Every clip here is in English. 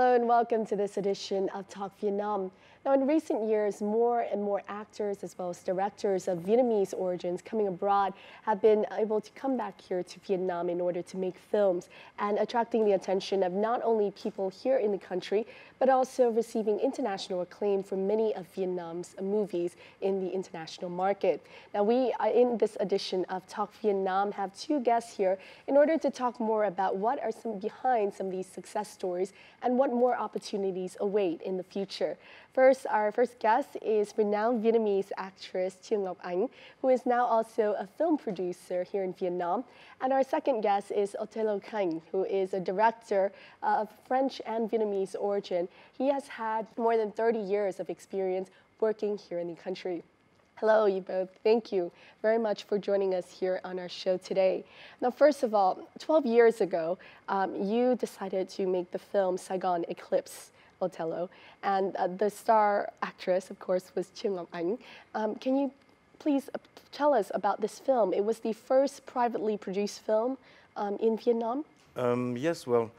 Hello and welcome to this edition of Talk Vietnam. Now, in recent years, more and more actors as well as directors of Vietnamese origins coming abroad have been able to come back here to Vietnam in order to make films and attracting the attention of not only people here in the country, but also receiving international acclaim for many of Vietnam's movies in the international market. Now, we, in this edition of Talk Vietnam, have two guests here in order to talk more about what are some behind some of these success stories and what more opportunities await in the future. First, our first guest is renowned Vietnamese actress Trương Ngọc Ánh, who is now also a film producer here in Vietnam. And our second guest is Othello Khanh, who is a director of French and Vietnamese origin. He has had more than 30 years of experience working here in the country. Hello, you both. Thank you very much for joining us here on our show today. Now, first of all, 12 years ago, you decided to make the film Saigon Eclipse, Othello, and the star actress, of course, was Trương Ngọc Ánh. Can you please tell us about this film? It was the first privately produced film in Vietnam? Yes, well,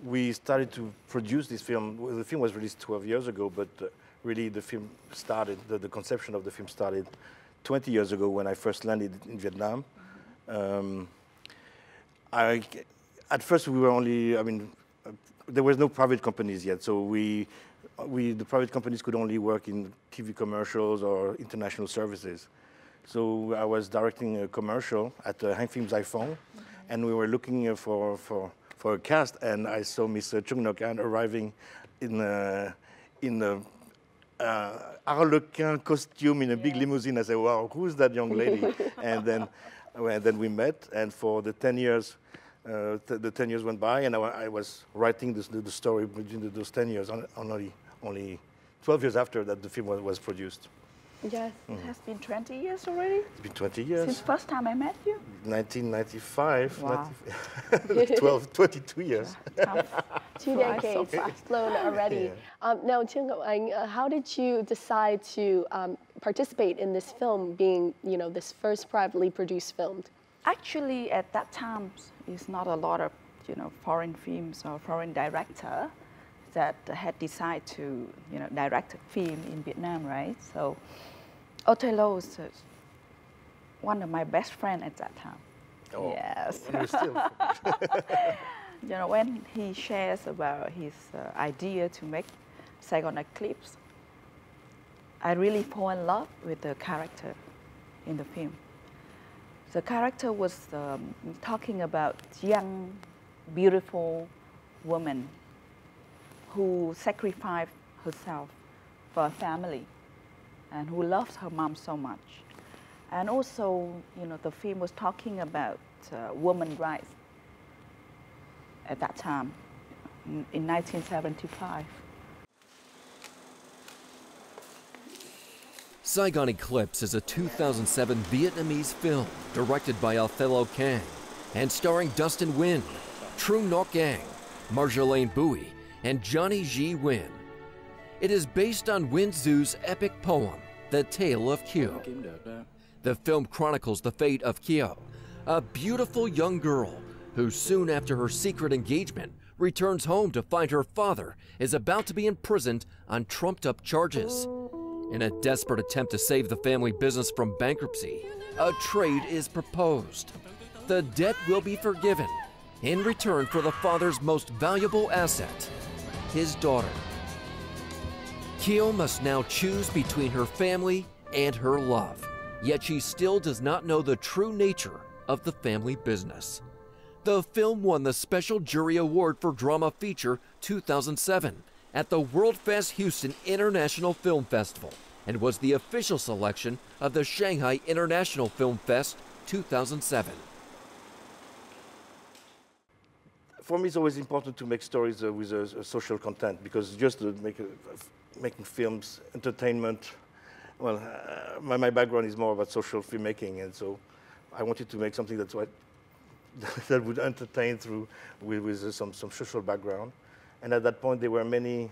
we started to produce this film. Well, the film was released 12 years ago, but really the film started, the conception of the film started 20 years ago when I first landed in Vietnam. At first we were only, there was no private companies yet, so the private companies could only work in TV commercials or international services. So I was directing a commercial at Hang Phim Giải Phóng, and we were looking for a cast, and I saw Miss Trương Ngọc Ánh arriving in a Harlequin costume in a big limousine. I said, wow, who's that young lady? And then we met, and for the 10 years, the 10 years went by, and I was writing the story between those 10 years, only 12 years after that the film was produced. Yes. It has been 20 years already? It's been 20 years. Since first time I met you? 1995. Wow. 22 years. Two decades have flown already. Yeah. Now, Trương Ngọc Ánh, how did you decide to participate in this film being, this first privately produced film? Actually, at that time, it's not a lot of, foreign films or foreign director that had decided to, direct a film in Vietnam, right? So Othello was one of my best friends at that time. Oh, yes. Still. When he shares about his idea to make Saigon Eclipse, I really fall in love with the character in the film. The character was talking about young, beautiful woman who sacrificed herself for a family and who loves her mom so much. And also, the film was talking about women's rights at that time, in 1975. Saigon Eclipse is a 2007 Vietnamese film directed by Othello Khanh and starring Dustin Nguyen, Truong Ngoc Anh, Marjolaine Bui, and Johnny Ji Nguyen. It is based on Nguyen Du's epic poem, The Tale of Kieu. The film chronicles the fate of Kieu, a beautiful young girl who soon after her secret engagement returns home to find her father is about to be imprisoned on trumped-up charges. In a desperate attempt to save the family business from bankruptcy, a trade is proposed. The debt will be forgiven in return for the father's most valuable asset, his daughter. Kieu must now choose between her family and her love, yet she still does not know the true nature of the family business. The film won the Special Jury Award for Drama Feature 2007 at the World Fest Houston International Film Festival and was the official selection of the Shanghai International Film Fest 2007. For me, it's always important to make stories with a social content, because just making films, entertainment, well, my background is more about social filmmaking, and so I wanted to make something that would entertain with some social background. And at that point, there were many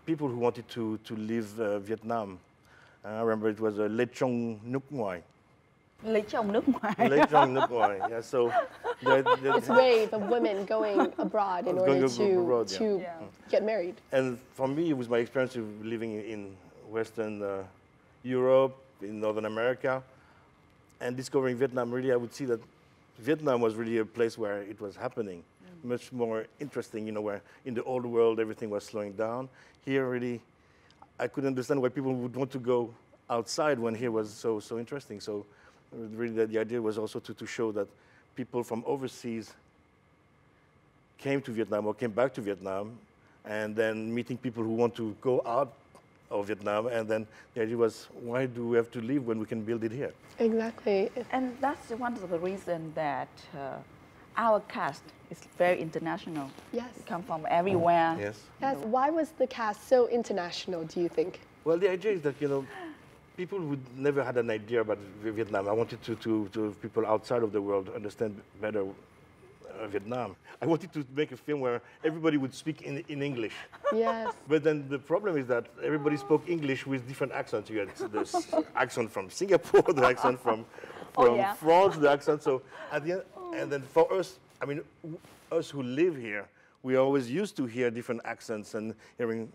people who wanted to leave Vietnam. I remember it was Lê Trong nước ngoài. Lấy chồng nước ngoài. Lấy chồng nước ngoài. Yeah, so this wave of women going abroad in order to get married. And for me, it was my experience of living in Western Europe, in Northern America, and discovering Vietnam. Really, I would see that Vietnam was really a place where it was happening, much more interesting, where in the old world everything was slowing down. Here, really, I couldn't understand why people would want to go outside when here was so interesting. So really the idea was also to show that people from overseas came to Vietnam or came back to Vietnam, and then meeting people who want to go out of Vietnam, and then the idea was, why do we have to leave when we can build it here? Exactly. And that's one of the reasons that our cast is very international. Yes. We come from everywhere. Yes. Yes. Why was the cast so international, do you think? Well, the idea is that, people would never had an idea about Vietnam. I wanted to people outside of the world understand better Vietnam. I wanted to make a film where everybody would speak in English. Yes. But then the problem is that everybody spoke English with different accents. You had the accent from Singapore, the accent from France, the accent. So at the end, and then for us, us who live here, we are always used to hear different accents and hearing,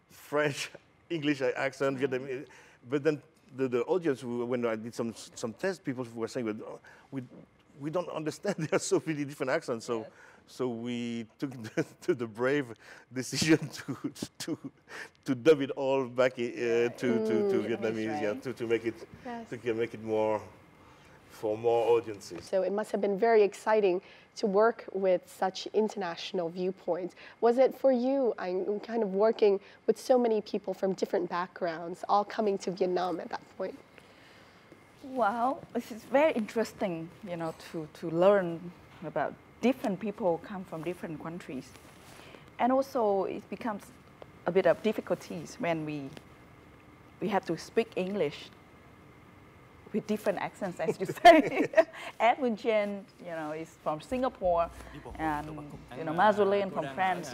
French, English accent, Vietnamese. But then the audience, when I did some tests, people were saying, well, we don't understand. There are so many different accents. So, so we took the brave decision to dub it all back to Vietnamese, to make it more for more audiences. So it must have been very exciting to work with such international viewpoints. Was it for you, I'm kind of working with so many people from different backgrounds, all coming to Vietnam at that point? Well, it's very interesting, to learn about different people come from different countries. And also it becomes a bit of difficulties when we have to speak English with different accents, as you say. Edwin Chen, is from Singapore, and Marjolaine from France,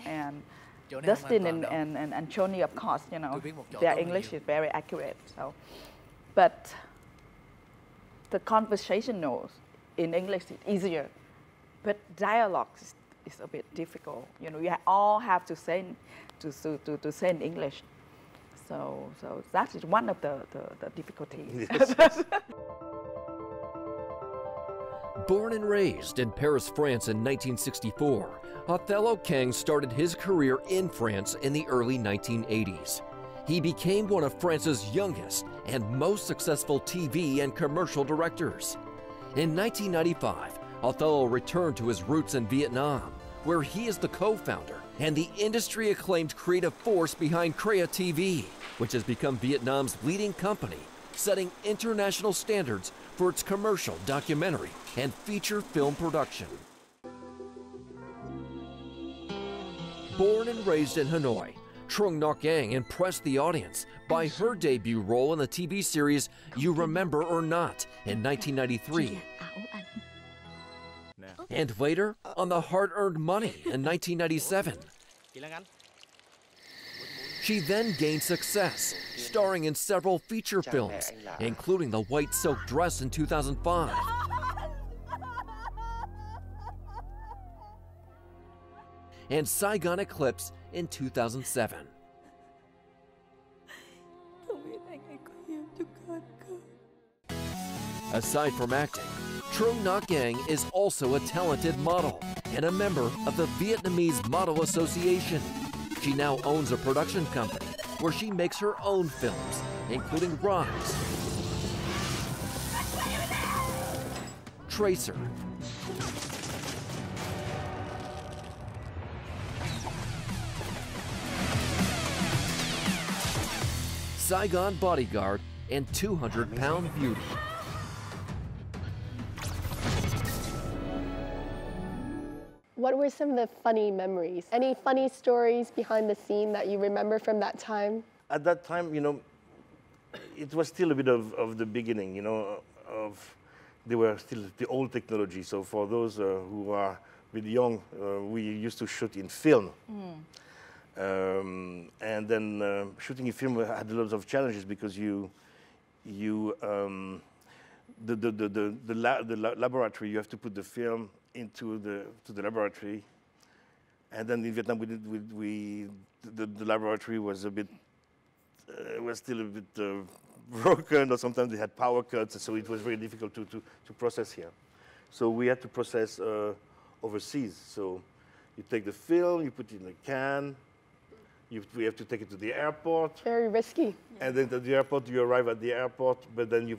and Dustin and Choni, of course, their English is very accurate. So, but the conversational in English is easier, but dialogue is a bit difficult. You all have to say in English. So that is one of the difficulties. Yes. Born and raised in Paris, France in 1964, Othello Kang started his career in France in the early 1980s. He became one of France's youngest and most successful TV and commercial directors. In 1995, Othello returned to his roots in Vietnam, where he is the co-founder and the industry-acclaimed creative force behind Krea TV, which has become Vietnam's leading company, setting international standards for its commercial, documentary, and feature film production. Born and raised in Hanoi, Trung Ngoc Anh impressed the audience by her debut role in the TV series You Remember or Not in 1993. And later on The Hard-Earned Money in 1997. She then gained success, starring in several feature films, including The White Silk Dress in 2005. And Saigon Eclipse in 2007. Aside from acting, Trung Ngoc Anh is also a talented model and a member of the Vietnamese Model Association. She now owns a production company where she makes her own films, including Rise, Tracer, Saigon Bodyguard, and 200-Pound Beauty. What were some of the funny memories? Any funny stories behind the scene that you remember from that time? At that time, it was still a bit of the beginning, they were still the old technology. So for those who are a bit young, we used to shoot in film. And then shooting in film had lots of challenges because you the laboratory, you have to put the film into the laboratory. And then in Vietnam, the laboratory was a bit, was still a bit broken, or sometimes they had power cuts, so it was very difficult to process here. So we had to process overseas. So you take the film, you put it in a can, we have to take it to the airport. Very risky. And then at the airport, you arrive at the airport, but then you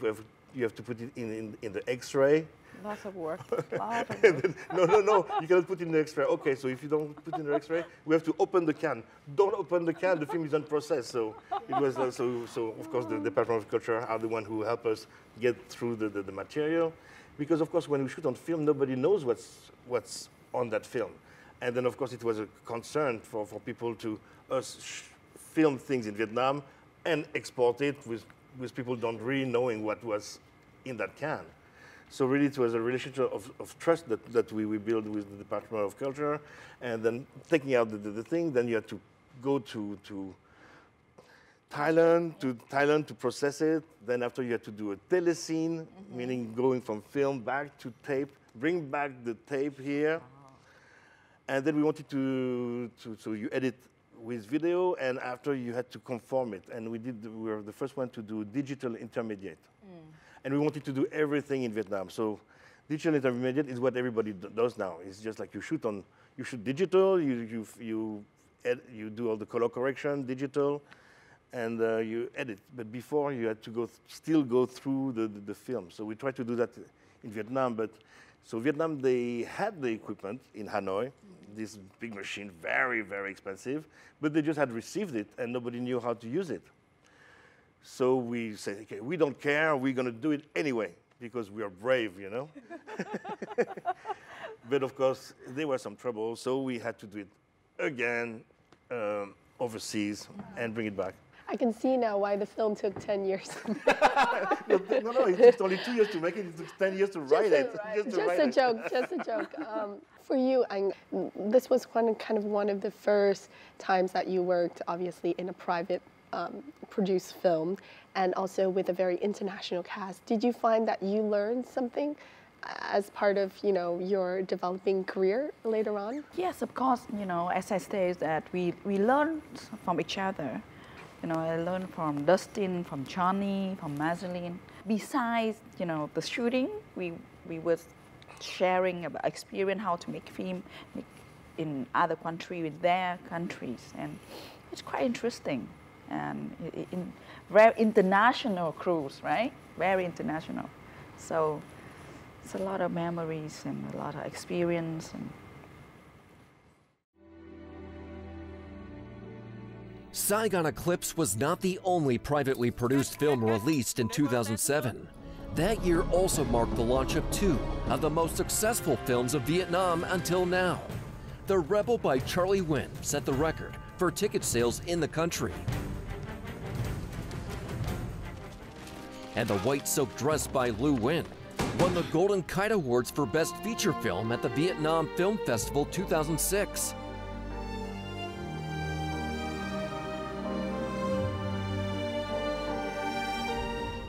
have to put it in the X-ray. Lots of work. Lots of work. Then, no, you cannot put it in the X-ray. Okay, so if you don't put it in the X-ray, we have to open the can. Don't open the can, the film is unprocessed. So it was, so of course the Department of Culture are the one who help us get through the material. Because of course when we shoot on film, nobody knows what's on that film. And then of course it was a concern for people to film things in Vietnam and export it with people don't really knowing what was in that can. So really it was a relationship of trust that we built with the Department of Culture, and then taking out the thing, then you had to go to Thailand to process it. Then after you had to do a telescene, meaning going from film back to tape, bring back the tape here. And then we wanted so you edit with video, and after you had to conform it. And we were the first one to do digital intermediate. And we wanted to do everything in Vietnam. So digital intermediate is what everybody does now. It's just like you shoot digital, you do all the color correction, digital, and you edit. But before you had to still go through the film. So we tried to do that in Vietnam. But so Vietnam, they had the equipment in Hanoi, this big machine, very, very expensive, but they just had received it and nobody knew how to use it. So we said, okay, we don't care, we're going to do it anyway, because we are brave, you know. But of course, there was some trouble, so we had to do it again overseas and bring it back. I can see now why the film took 10 years. No, it took only 2 years to make it. It took 10 years to write it. Just a joke. For you, this was kind of one of the first times that you worked, obviously, in a private produced film, and also with a very international cast. Did you find that you learned something as part of, your developing career later on? Yes, of course. As I said, that we learned from each other. I learned from Dustin, from Johnny, from Marceline. Besides, the shooting, we were sharing about experience how to make film in other countries, with their countries, and it's quite interesting. And in very international crews, right? Very international. So it's a lot of memories and a lot of experience. Saigon Eclipse was not the only privately produced film released in 2007. That year also marked the launch of two of the most successful films of Vietnam until now. The Rebel by Charlie Nguyen set the record for ticket sales in the country. And The White Silk Dress by Lưu Nguyen won the Golden Kite Awards for Best Feature Film at the Vietnam Film Festival 2006.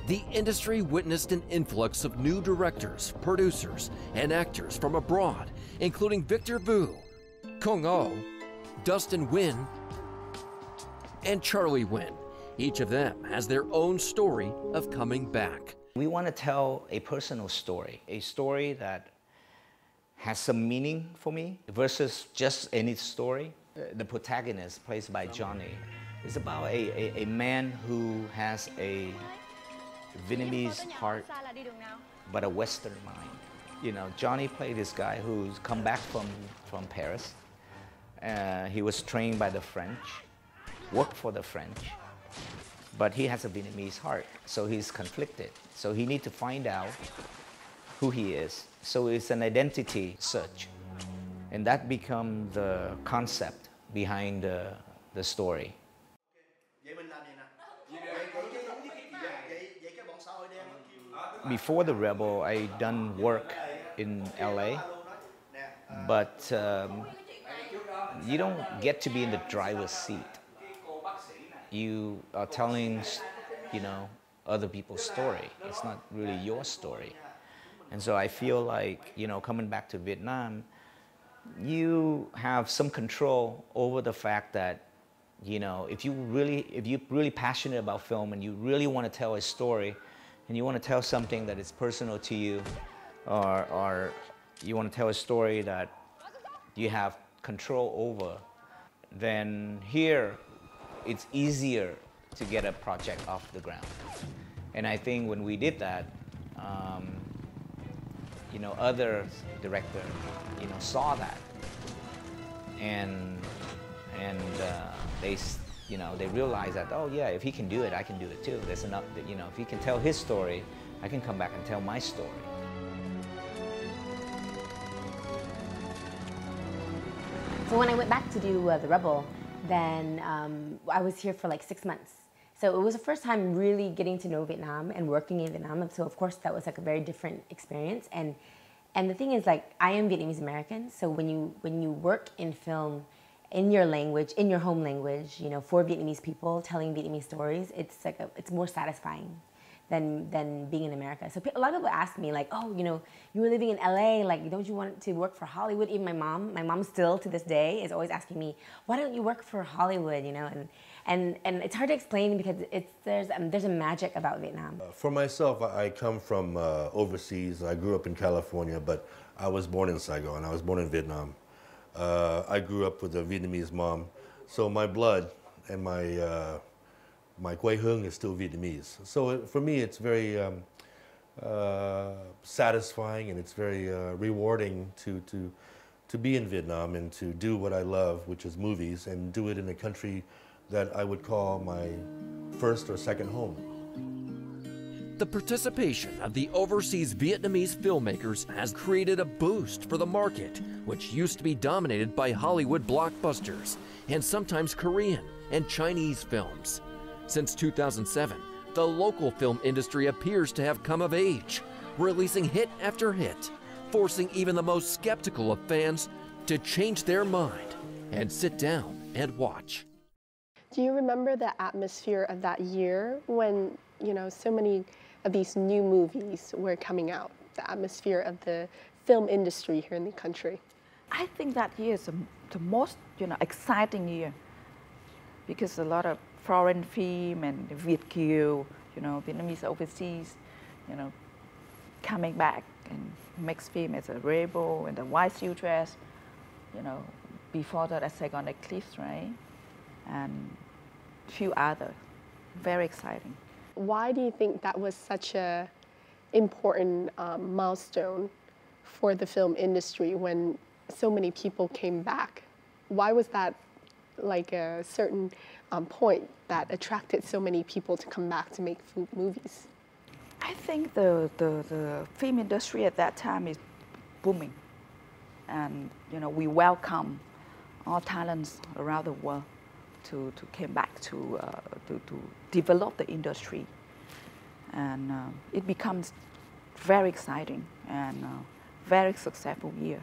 The industry witnessed an influx of new directors, producers, and actors from abroad, including Victor Vu, Kung O, Dustin Nguyen, and Charlie Nguyen. Each of them has their own story of coming back. We want to tell a personal story, a story that has some meaning for me versus just any story. The protagonist, played by Johnny, is about a man who has a Vietnamese heart, but a Western mind. Johnny played this guy who's come back from Paris. He was trained by the French, worked for the French, but he has a Vietnamese heart, so he's conflicted. So he needs to find out who he is. So it's an identity search, and that becomes the concept behind the story. Before The Rebel, I done work in LA, but you don't get to be in the driver's seat. You are telling, other people's story. It's not really your story. And so I feel like, you know, coming back to Vietnam, you have some control over the fact that, you know, if you're really passionate about film and you really want to tell a story and you want to tell something that is personal to you, or you want to tell a story that you have control over, then here it's easier to get a project off the ground. And I think when we did that, you know, other directors, you know, saw that, and they, you know, they realized that, oh yeah, if he can do it, I can do it too. There's enough, you know, if he can tell his story, I can come back and tell my story. So when I went back to do The Rebel, then I was here for like 6 months. So it was the first time really getting to know Vietnam and working in Vietnam. So of course that was like a very different experience. And the thing is, like, I am Vietnamese American. So when you work in film in your language, in your home language, you know, for Vietnamese people, telling Vietnamese stories, it's like it's more satisfying than being in America. So a lot of people ask me, like, oh, you know, you were living in LA, like, don't you want to work for Hollywood? Even my mom still to this day is always asking me, why don't you work for Hollywood, you know? And it's hard to explain because there's a magic about Vietnam. For myself, I come from overseas. I grew up in California, but I was born in Saigon. I was born in Vietnam. I grew up with a Vietnamese mom, so my blood and my quê hương is still Vietnamese. So for me, it's very satisfying, and it's very rewarding to be in Vietnam and to do what I love, which is movies, and do it in a country that I would call my first or second home. The participation of the overseas Vietnamese filmmakers has created a boost for the market, which used to be dominated by Hollywood blockbusters and sometimes Korean and Chinese films. Since 2007, the local film industry appears to have come of age, releasing hit after hit, forcing even the most skeptical of fans to change their mind and sit down and watch. Do you remember the atmosphere of that year when, you know, so many of these new movies were coming out? The atmosphere of the film industry here in the country? I think that year is the most, you know, exciting year, because a lot of foreign film and Việt kiều, you know, Vietnamese overseas, you know, coming back and makes film as a Rebel and the White Seal Dress, you know, before that, Saigon Eclipse, right? And a few others. Very exciting. Why do you think that was such a important milestone for the film industry when so many people came back? Why was that like a certain point that attracted so many people to come back to make movies? I think the film industry at that time is booming, and you know, we welcome all talents around the world to come back to develop the industry, and it becomes very exciting and very successful year.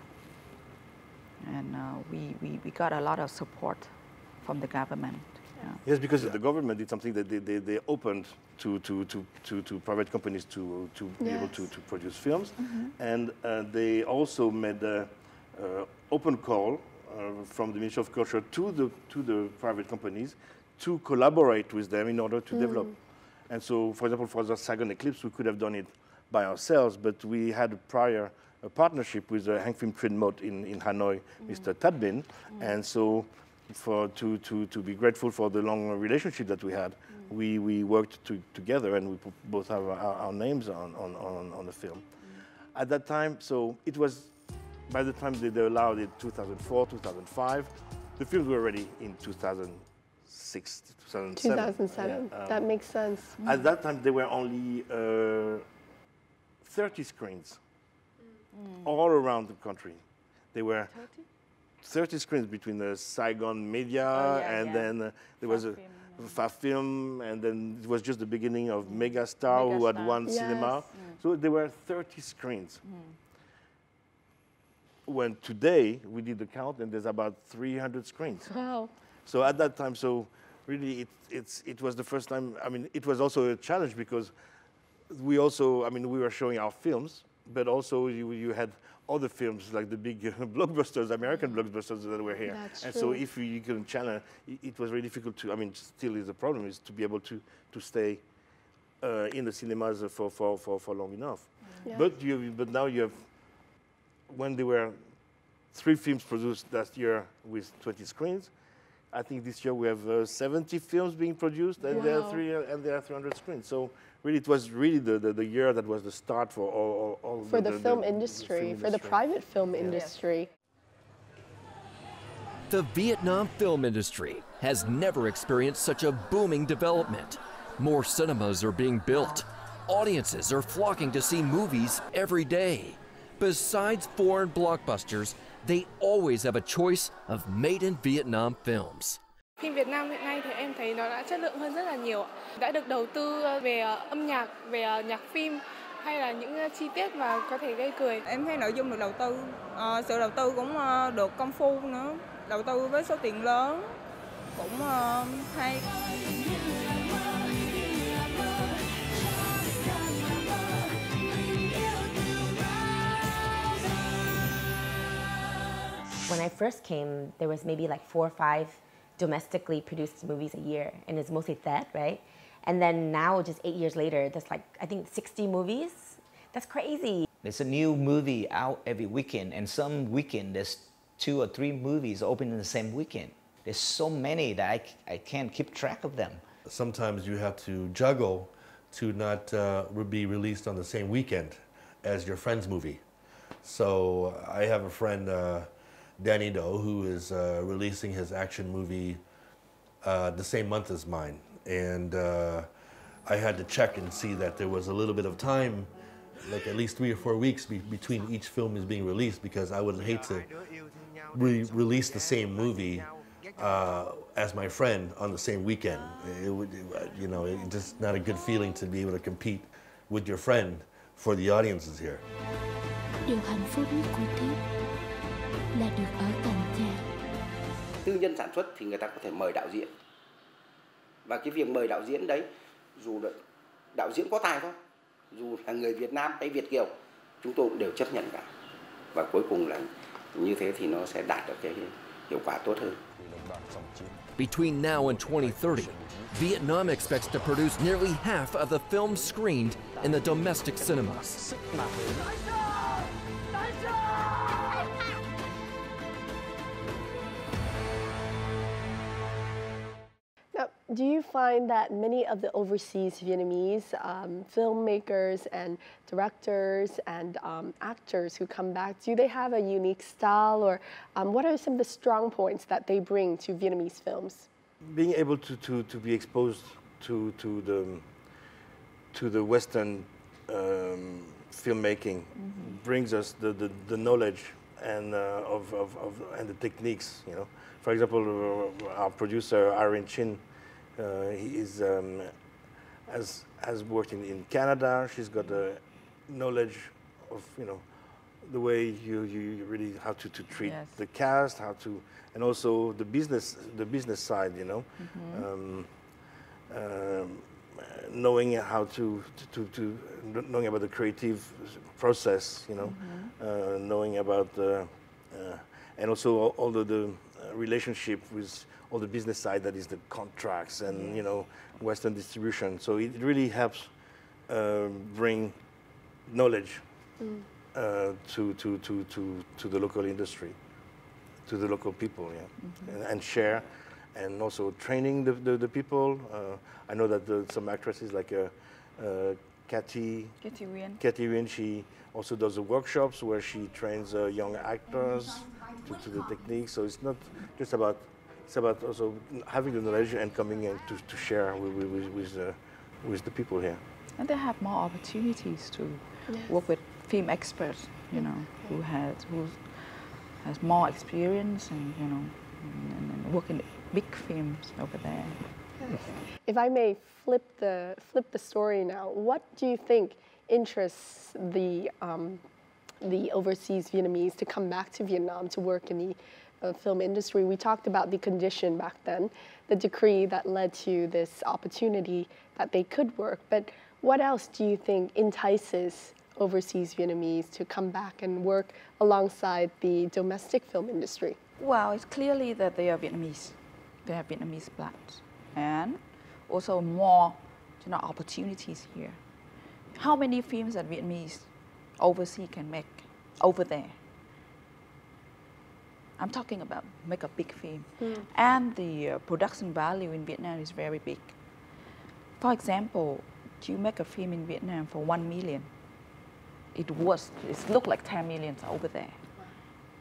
And we got a lot of support from the government. Yeah. Yes, because the government did something that they opened to private companies to be able to produce films, and they also made an open call from the Ministry of Culture to the private companies to collaborate with them in order to develop. And so, for example, for the Saigon Eclipse, we could have done it by ourselves, but we had a partnership with Hang Film Trade Mot in Hanoi, Mr. Tat Bin, and so to be grateful for the long relationship that we had, we worked together, and we both have our names on the film. At that time, so it was, by the time they allowed it, 2004, 2005, the films were ready in 2006, 2007. 2007, that makes sense. At that time, there were only 30 screens all around the country. There were 30 screens between the Saigon media, then there was a Fa Film, and then it was just the beginning of Megastar, who had one cinema. So there were 30 screens. When today we did the count, and there's about 300 screens. Wow. So at that time, so really it was the first time. I mean, it was also a challenge because we also, I mean, we were showing our films, but also you had other films like the big blockbusters, American blockbusters that were here. That's and true. so if you couldn't challenge, it was really difficult to, I mean, still is the problem, is to be able to stay in the cinemas for long enough. Yeah. But now you have, when there were 3 films produced last year with 20 screens, I think this year we have 70 films being produced, and there are 300 screens. So really, it was really the year that was the start for all For the film industry, for the private film industry. The Vietnam film industry has never experienced such a booming development. More cinemas are being built. Audiences are flocking to see movies every day. Besides foreign blockbusters, they always have a choice of made in Vietnam films. Phim Việt Nam hiện nay thì em thấy nó đã chất lượng hơn rất là nhiều. Đã được đầu tư về âm nhạc, về nhạc phim hay là những chi tiết mà có thể gây cười. Em thấy nội dung được đầu tư, sự đầu tư cũng được công phu nữa, đầu tư với số tiền lớn cũng hay. When I first came, there was maybe like 4 or 5 domestically produced movies a year, and it's mostly that, right? And then now, just 8 years later, there's like, I think 60 movies. That's crazy. There's a new movie out every weekend, and some weekend there's 2 or 3 movies open in the same weekend. There's so many that I can't keep track of them. Sometimes you have to juggle to not be released on the same weekend as your friend's movie. So I have a friend, Danny Doe, who is releasing his action movie the same month as mine. And I had to check and see that there was a little bit of time, like at least 3 or 4 weeks between each film is being released, because I would hate to release the same movie as my friend on the same weekend. You know, it's just not a good feeling to be able to compete with your friend for the audiences here. Điều hạnh phúc nhất của Tiếp là được ở cạnh cha. Tư nhân sản xuất thì người ta có thể mời đạo diễn. Và cái việc mời đạo diễn đấy, dù đạo diễn có tài thôi, dù là người Việt Nam hay Việt kiều, chúng tôi cũng đều chấp nhận cả. Và cuối cùng là như thế thì nó sẽ đạt được cái hiệu quả tốt hơn. Between now and 2030, Vietnam expects to produce nearly half of the films screened in the domestic cinemas. Now, do you find that many of the overseas Vietnamese filmmakers and directors and actors who come back, do they have a unique style, or what are some of the strong points that they bring to Vietnamese films? Being able to be exposed to the Western filmmaking brings us the knowledge and and the techniques. You know, for example, our producer Irene Chin, he is has worked in Canada. She's got a knowledge of, you know, the way you really how to treat the cast, how to, and also the business side, you know, knowing how to knowing about the creative process, you know, knowing about and also all the relationship with all the business side, that is the contracts and you know, Western distribution. So it really helps bring knowledge to the local industry, to the local people, and share, and also training the people. I know that some actresses like Cathy Nguyen, she also does the workshops where she trains young actors to the techniques. So it's not just about, it's about also having the knowledge and coming in to share with the people here. And they have more opportunities to work with film experts, you know, who has more experience and, you know, and work in big films over there. If I may flip the story now, what do you think interests the overseas Vietnamese to come back to Vietnam to work in the film industry. We talked about the condition back then, the decree that led to this opportunity that they could work. But what else do you think entices overseas Vietnamese to come back and work alongside the domestic film industry? Well, it's clearly that they are Vietnamese. They have Vietnamese blood, and also more, opportunities here. How many films that Vietnamese overseas can make over there? I'm talking about make a big film, and the production value in Vietnam is very big. For example, you make a film in Vietnam for 1 million. It looked like 10 million over there.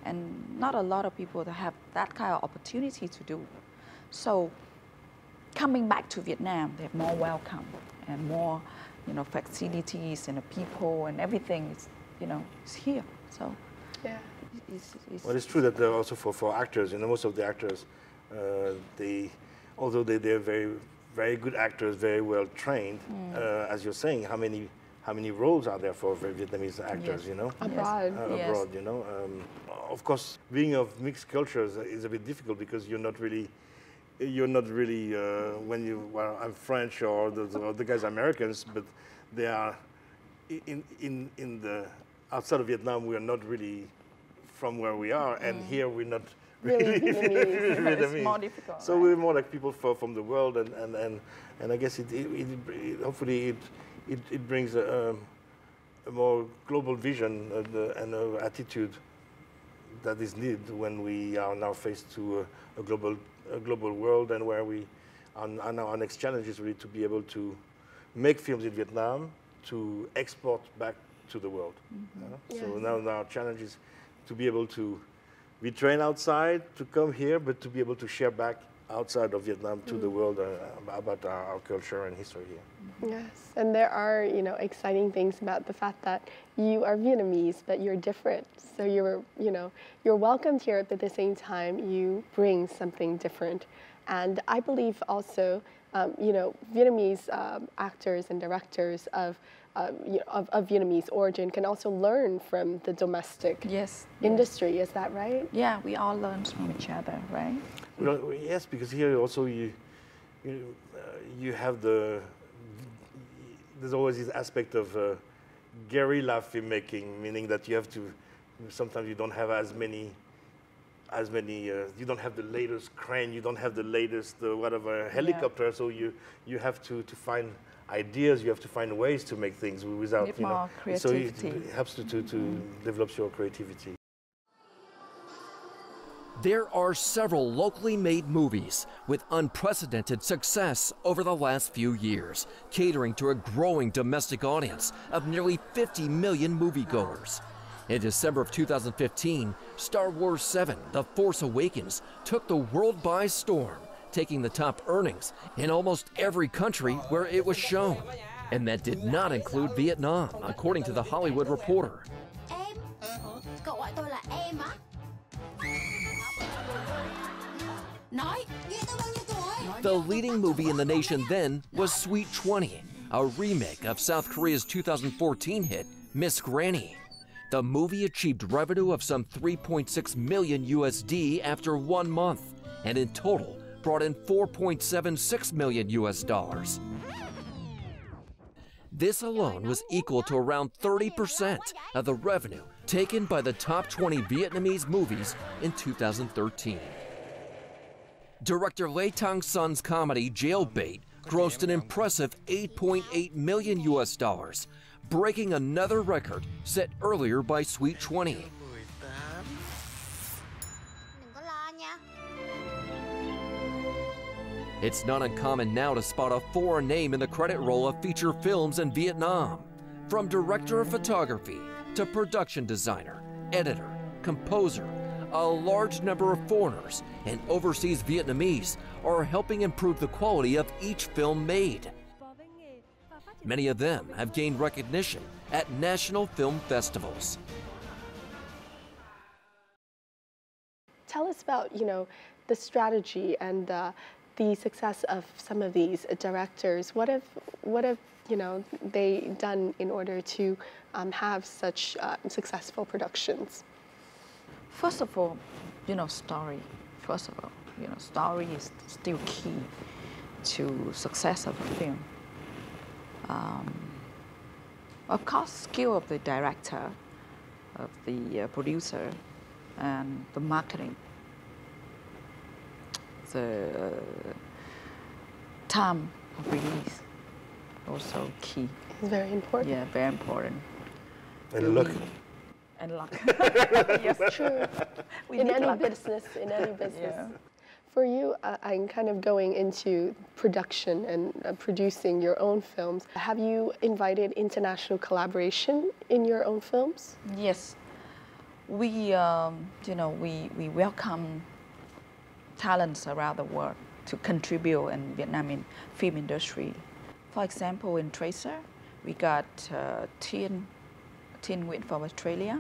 And not a lot of people that have that kind of opportunity to do. So coming back to Vietnam, they have more welcome and more, facilities and the people and everything is, is here. So yeah, well, it's true that also for actors, most of the actors, although they're very, very good actors, very well trained, as you're saying, how many roles are there for Vietnamese actors, Abroad. Abroad, of course, being of mixed cultures is a bit difficult because you're not really I'm French or the guys are Americans, but they are in the outside of Vietnam. We are not really from where we are, and here we're not really Vietnamese. It's more difficult. So we're more like people from the world, and I guess hopefully it brings a more global vision and an attitude that is needed when we are now faced to a global world, and where our next challenge is really to be able to make films in Vietnam to export back to the world. So now our challenge is to be able to be trained outside to come here, but to be able to share back outside of Vietnam to the world about our culture and history here. Yes, and there are, exciting things about the fact that you are Vietnamese, but you're different. So you're welcomed here, but at the same time, you bring something different. And I believe also, Vietnamese actors and directors of Vietnamese origin can also learn from the domestic industry. Is that right? Yeah, we all learn from each other, right? Well, yes, because here also you have there's always this aspect of guerrilla filmmaking, meaning that you have to, sometimes you don't have as many, you don't have the latest crane, you don't have the latest helicopter, so you have to find ideas, you have to find ways to make things without, more creativity. So it helps to develop your creativity. There are several locally made movies with unprecedented success over the last few years, catering to a growing domestic audience of nearly 50 million moviegoers. In December of 2015, Star Wars 7: The Force Awakens took the world by storm, taking the top earnings in almost every country where it was shown. And that did not include Vietnam, according to The Hollywood Reporter. The leading movie in the nation then was Sweet 20, a remake of South Korea's 2014 hit, Miss Granny. The movie achieved revenue of some 3.6 million USD after 1 month, and in total brought in 4.76 million US dollars. This alone was equal to around 30% of the revenue taken by the top 20 Vietnamese movies in 2013. Director Lê Thang Son's comedy Jailbait grossed an impressive 8.8 million US dollars, breaking another record set earlier by Sweet 20. It's not uncommon now to spot a foreign name in the credit roll of feature films in Vietnam. From director of photography to production designer, editor, composer, a large number of foreigners and overseas Vietnamese are helping improve the quality of each film made. Many of them have gained recognition at national film festivals. Tell us about, the strategy and the success of some of these directors. What have they done in order to have such successful productions? First of all, story. First of all, story is still key to success of a film. Of course, skill of the director, of the producer, and the marketing. The time of release also key. It's very important. Yeah, very important. And luck. And luck. Yes, true. In any business. Yeah. For you, I'm kind of going into production and producing your own films. Have you invited international collaboration in your own films? Yes, we welcome talents around the world to contribute in Vietnam film industry. For example, in Tracer, we got Tien Nguyen from Australia,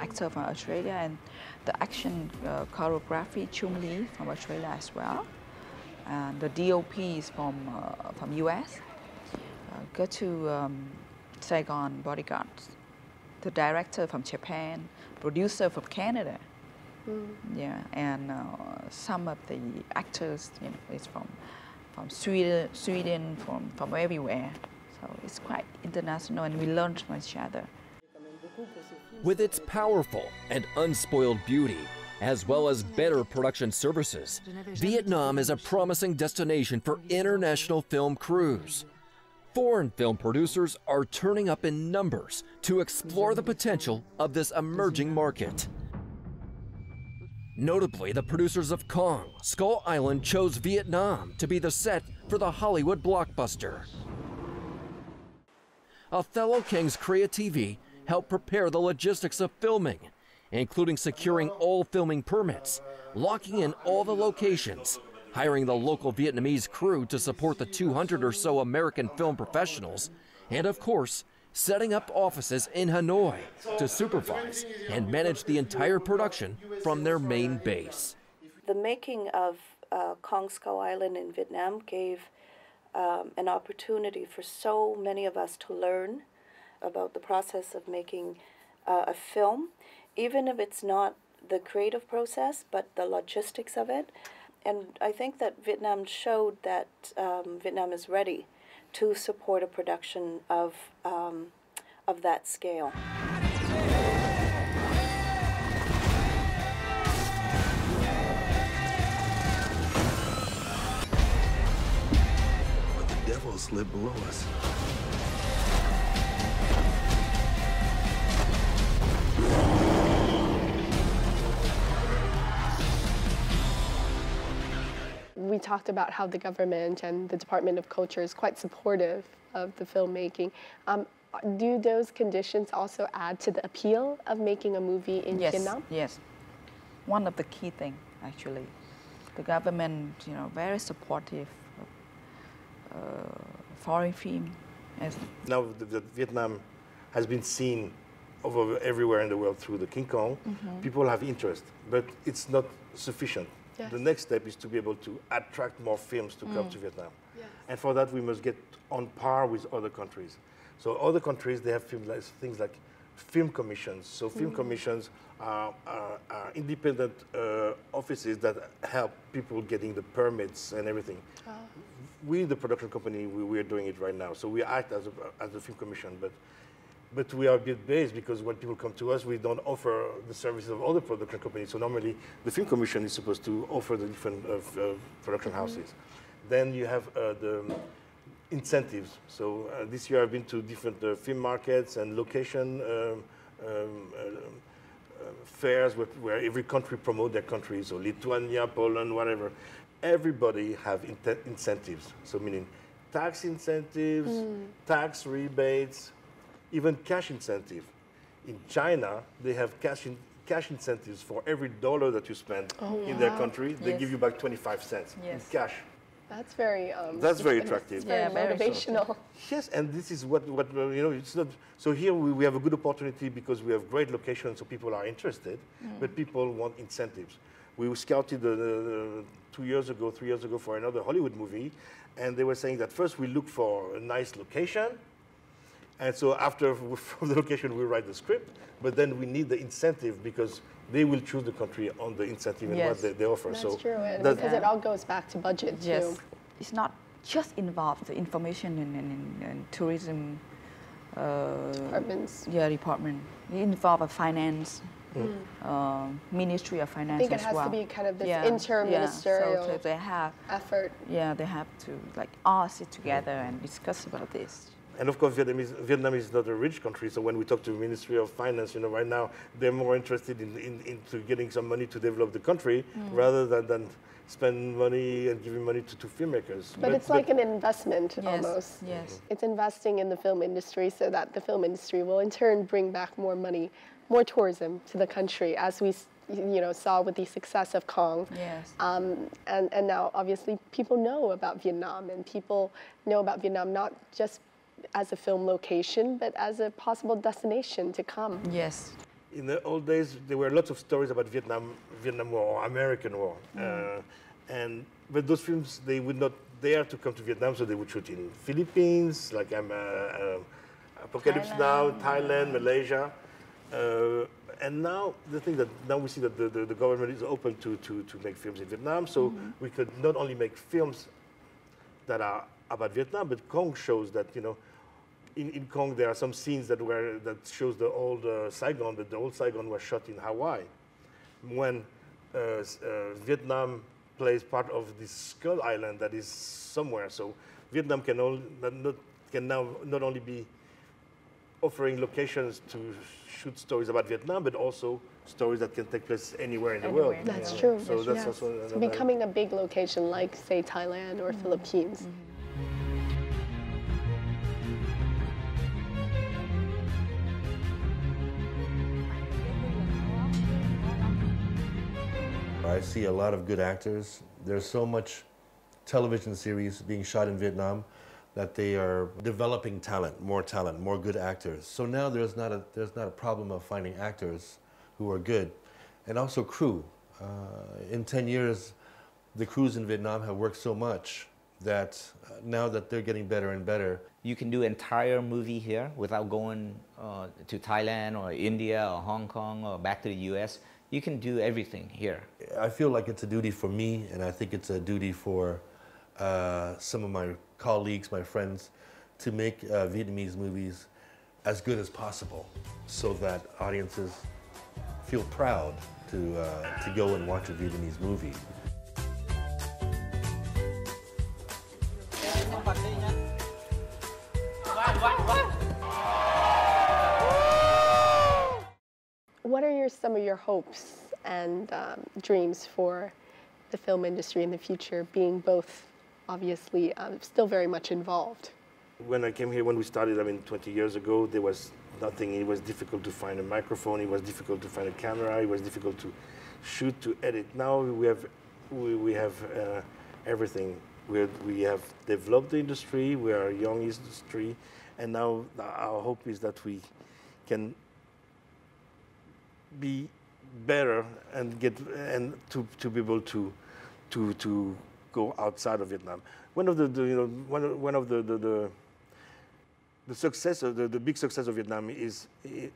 actor from Australia, and the action choreography Chung Lee from Australia as well. And the DOP is from US. Go to Saigon Bodyguards. The director from Japan, producer from Canada. Yeah, and some of the actors, is from Sweden, from everywhere. So it's quite international, and we learn from each other. With its powerful and unspoiled beauty, as well as better production services, Vietnam is a promising destination for international film crews. Foreign film producers are turning up in numbers to explore the potential of this emerging market. Notably, the producers of Kong, Skull Island chose Vietnam to be the set for the Hollywood blockbuster. Othello King's creativity helped prepare the logistics of filming, including securing all filming permits, locking in all the locations, hiring the local Vietnamese crew to support the 200 or so American film professionals, and of course, setting up offices in Hanoi to supervise and manage the entire production from their main base. The making of Kong Skull Island in Vietnam gave an opportunity for so many of us to learn about the process of making a film, even if it's not the creative process, but the logistics of it. And I think that Vietnam showed that Vietnam is ready to support a production of that scale. But the devil slid below us. We talked about how the government and the Department of Culture is quite supportive of the filmmaking. Do those conditions also add to the appeal of making a movie in Vietnam? Yes, one of the key things, actually. The government, very supportive of foreign film. Now Vietnam has been seen everywhere in the world through the King Kong. People have interest, but it's not sufficient. Yes. The next step is to be able to attract more films to come to Vietnam. Yes. And for that, we must get on par with other countries. So other countries, they have things like film commissions. So film commissions are independent offices that help people getting the permits and everything. We, the production company, we are doing it right now. So we act as a film commission, but we are a bit based because when people come to us, we don't offer the services of other production companies. So normally, the film commission is supposed to offer the different production houses. Then you have the incentives. So this year I've been to different film markets and location fairs where every country promote their country. So Lithuania, Poland, whatever. Everybody have incentives. So meaning tax incentives, tax rebates, even cash incentive. In China, they have cash incentives for every dollar that you spend in their country. They give you back 25 cents in cash. That's very. That's very attractive. It's very motivational. Yes, and this is what it's not. So here we have a good opportunity because we have great locations, so people are interested, but people want incentives. We scouted 3 years ago for another Hollywood movie, and they were saying that first we look for a nice location. And so after from the location, we write the script, but then we need the incentive because they will choose the country on the incentive and what they offer. That's true, and because it all goes back to budget too. It's not just involved the information and tourism departments. Yeah, department. It involves finance, Ministry of Finance as well. I think it has to be kind of this interministerial so they have effort. Yeah, they have to like all sit together and discuss about this. And of course, Vietnam is not a rich country, so when we talk to the Ministry of Finance, right now they're more interested into getting some money to develop the country rather than spend money and giving money to filmmakers. But it's like an investment almost. Yes. It's investing in the film industry so that the film industry will in turn bring back more money, more tourism to the country, as we saw with the success of Kong. Yes. And now obviously people know about Vietnam, and people know about Vietnam not just as a film location, but as a possible destination to come. Yes. In the old days, there were lots of stories about Vietnam War or American War, but those films, they would not dare to come to Vietnam, so they would shoot in Philippines, like Apocalypse Now, Thailand, Malaysia, and now the thing that now we see that the government is open to make films in Vietnam, so we could not only make films that are about Vietnam, but Kong shows that in Kong there are some scenes that shows the old Saigon, but the old Saigon was shot in Hawaii. When Vietnam plays part of this Skull Island that is somewhere, so Vietnam can now not only be offering locations to shoot stories about Vietnam, but also stories that can take place anywhere in the world. That's true. So that's also so becoming a big location like, say, Thailand or Philippines. I see a lot of good actors. There's so much television series being shot in Vietnam that they are developing talent, more good actors. So now there's not a problem of finding actors who are good, and also crew. In 10 years, the crews in Vietnam have worked so much that now that they're getting better and better. You can do an entire movie here without going to Thailand or India or Hong Kong or back to the US. You can do everything here. I feel like it's a duty for me, and I think it's a duty for some of my colleagues, my friends, to make Vietnamese movies as good as possible so that audiences feel proud to go and watch a Vietnamese movie. What are some of your hopes and dreams for the film industry in the future, being both obviously still very much involved? When I came here, when we started, 20 years ago, there was nothing. It was difficult to find a microphone. It was difficult to find a camera. It was difficult to shoot, to edit. Now we have everything. We have developed the industry. We are a young industry, and now our hope is that we can be better and to be able to go outside of Vietnam. One of the success, the big success of Vietnam is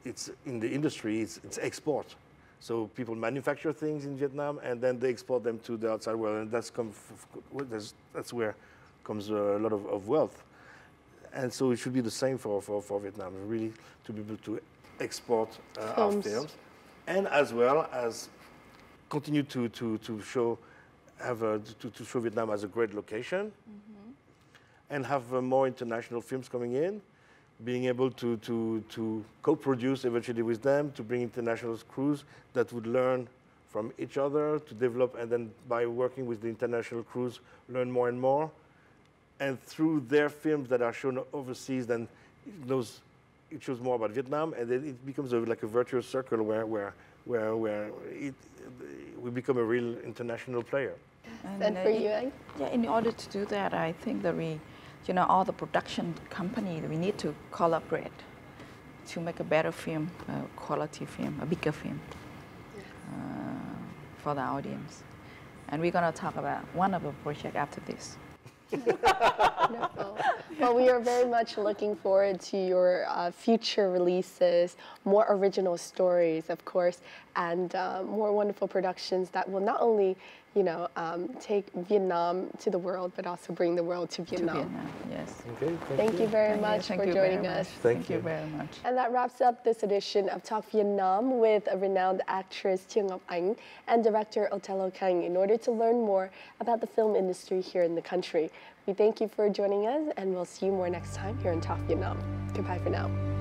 it's in the industry. It's export. So people manufacture things in Vietnam and then they export them to the outside world, and that's where comes a lot of wealth. And so it should be the same for Vietnam, really, to be able to export our films, and as well as continue to show Vietnam as a great location, and have more international films coming in, being able to co-produce eventually with them, to bring international crews that would learn from each other, to develop, and then by working with the international crews, learn more and more. And through their films that are shown overseas, then it shows more about Vietnam, and then it becomes like a virtuous circle where we become a real international player. And for you, Anh? Yeah, in order to do that, I think that all the production companies, we need to collaborate to make a better film, a quality film, a bigger film for the audience. And we're going to talk about one of the projects after this. Wonderful. Well, we are very much looking forward to your future releases, more original stories, of course, and more wonderful productions that will not only, take Vietnam to the world, but also bring the world to Vietnam. To Vietnam, yes. Okay, Thank you very much for joining us. Thank you very much. And that wraps up this edition of Talk Vietnam with a renowned actress Thieu Ngọc Ánh and director Othello Kang in order to learn more about the film industry here in the country. We thank you for joining us, and we'll see you more next time here on Talk Vietnam. Goodbye for now.